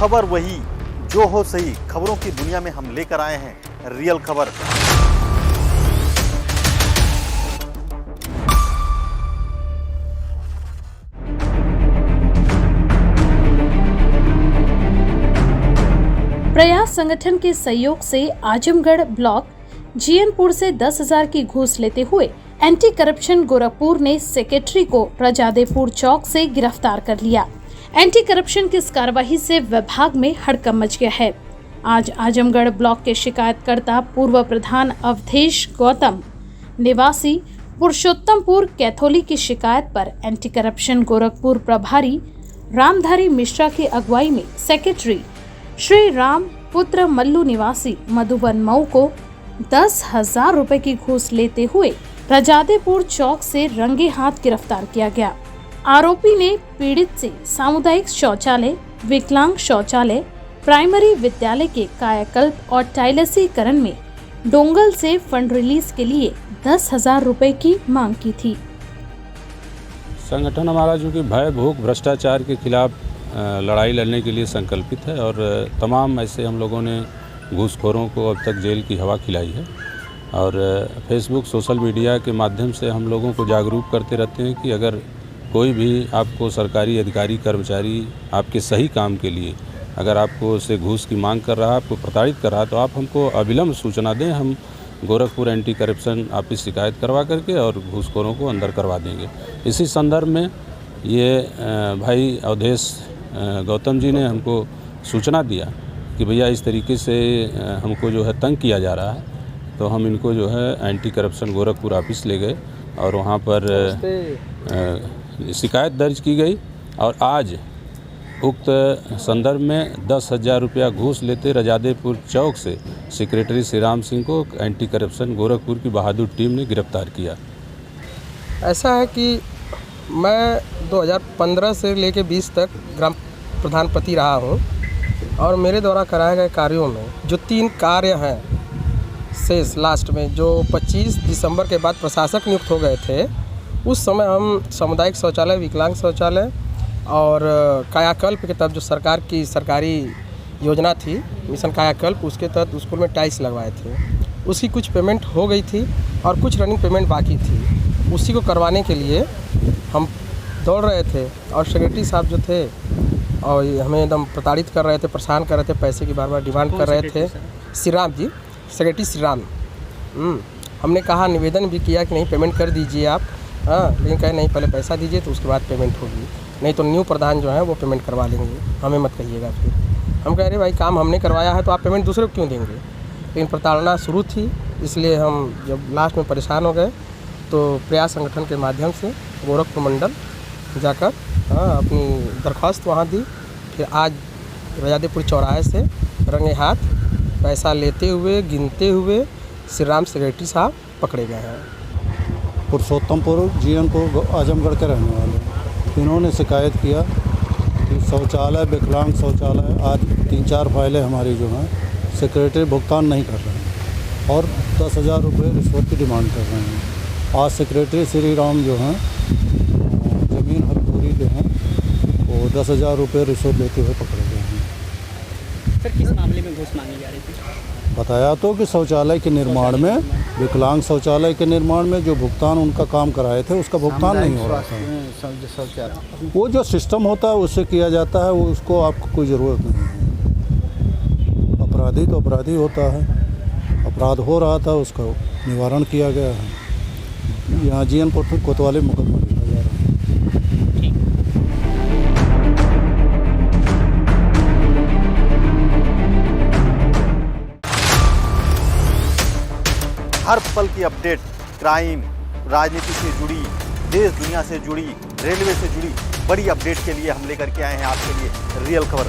खबर वही, जो हो सही। खबरों की दुनिया में हम लेकर आए हैं रियल खबर। प्रयास संगठन के सहयोग से आजमगढ़ ब्लॉक जीएनपुर से 10,000 की घूस लेते हुए एंटी करप्शन गोरखपुर ने सेक्रेटरी को रजादेपुर चौक से गिरफ्तार कर लिया। एंटी करप्शन की इस कार्रवाई से विभाग में हड़कंप मच गया है। आज आजमगढ़ ब्लॉक के शिकायतकर्ता पूर्व प्रधान अवधेश गौतम निवासी पुरुषोत्तमपुर कैथोली की शिकायत पर एंटी करप्शन गोरखपुर प्रभारी रामधारी मिश्रा की अगुवाई में सेक्रेटरी श्री राम पुत्र मल्लू निवासी मधुबन मऊ को 10,000 रुपए की घूस लेते हुए रजादेपुर चौक से रंगे हाथ गिरफ्तार किया गया। आरोपी ने पीड़ित से सामुदायिक शौचालय, विकलांग शौचालय, प्राइमरी विद्यालय के कायाकल्प और टाइलसीकरण में डोंगल से फंड रिलीज के लिए 10,000 रुपए की मांग की थी। संगठन हमारा जो कि भय, भूख, भ्रष्टाचार के खिलाफ लड़ाई लड़ने के लिए संकल्पित है और तमाम ऐसे हम लोगों ने घूसखोरों को अब तक जेल की हवा खिलाई है और फेसबुक, सोशल मीडिया के माध्यम से हम लोगों को जागरूक करते रहते हैं कि अगर कोई भी आपको सरकारी अधिकारी, कर्मचारी आपके सही काम के लिए अगर आपको से घूस की मांग कर रहा है, आपको प्रताड़ित कर रहा है, तो आप हमको अविलंब सूचना दें। हम गोरखपुर एंटी करप्शन ऑफिस शिकायत करवा करके और घूसखोरों को अंदर करवा देंगे। इसी संदर्भ में ये भाई अवधेश गौतम जी ने हमको सूचना दिया कि भैया इस तरीके से हमको जो है तंग किया जा रहा है, तो हम इनको जो है एंटी करप्शन गोरखपुर ऑफिस ले गए और वहाँ पर शिकायत दर्ज की गई और आज उक्त संदर्भ में 10,000 रुपया घूस लेते रजादेपुर चौक से सेक्रेटरी श्री राम सिंह को एंटी करप्शन गोरखपुर की बहादुर टीम ने गिरफ्तार किया। ऐसा है कि मैं 2015 से लेकर 20 तक ग्राम प्रधानपति रहा हूँ और मेरे द्वारा कराए गए कार्यों में जो 3 कार्य हैं शेष लास्ट में जो 25 दिसंबर के बाद प्रशासक नियुक्त हो गए थे, उस समय हम सामुदायिक शौचालय, विकलांग शौचालय और कायाकल्प के तहत जो सरकार की सरकारी योजना थी मिशन कायाकल्प, उसके तहत स्कूल में टाइल्स लगवाए थे। उसकी कुछ पेमेंट हो गई थी और कुछ रनिंग पेमेंट बाकी थी। उसी को करवाने के लिए हम दौड़ रहे थे और सेक्रेटरी साहब जो थे और हमें एकदम प्रताड़ित कर रहे थे, परेशान कर रहे थे, पैसे की बार बार डिमांड कर रहे थे। श्री राम जी, सेक्रेटरी श्री राम। हमने कहा, निवेदन भी किया कि नहीं पेमेंट कर दीजिए आप, लेकिन कहे नहीं पहले पैसा दीजिए तो उसके बाद पेमेंट होगी, नहीं तो न्यू प्रधान जो है वो पेमेंट करवा लेंगे, हमें मत कहिएगा। फिर हम कह रहे भाई काम हमने करवाया है तो आप पेमेंट दूसरे को क्यों देंगे। लेकिन प्रताड़ना शुरू थी, इसलिए हम जब लास्ट में परेशान हो गए तो प्रयास संगठन के माध्यम से गोरखपुर मंडल जाकर अपनी दरख्वास्त वहाँ दी। फिर आज रजादेपुर चौराहे से रंगे हाथ पैसा लेते हुए, गिनते हुए श्री राम सेक्रेटरी साहब पकड़े गए हैं। पुरुषोत्तमपुर जीएनपुर आजमगढ़ के रहने वाले, इन्होंने शिकायत किया कि शौचालय, विकलांग शौचालय, आज 3-4 फाइलें हमारी जो हैं सेक्रेटरी भुगतान नहीं कर रहे हैं और 10,000 रुपये रिश्वत की डिमांड कर रहे हैं। आज सेक्रेटरी श्री राम जो हैं ज़मीन हरपुरी के हैं, वो 10,000 रुपये रिश्वत लेते हुए पकड़े गए हैं। सर, किस मामले में घूस मांगी जा रही थी? बताया तो कि शौचालय के निर्माण में, विकलांग शौचालय के निर्माण में जो भुगतान उनका काम कराए थे उसका भुगतान नहीं हो रहा था। वो जो सिस्टम होता है उससे किया जाता है, वो उसको आपको कोई ज़रूरत नहीं है। अपराधी तो अपराधी होता है, अपराध हो रहा था उसका निवारण किया गया है। यहाँ जीएनपुर कोतवाली मुकदमा लिखा जा रहा है। हर पल की अपडेट, क्राइम, राजनीति से जुड़ी, देश दुनिया से जुड़ी, रेलवे से जुड़ी बड़ी अपडेट के लिए हम लेकर के आए हैं आपके लिए रियल खबर।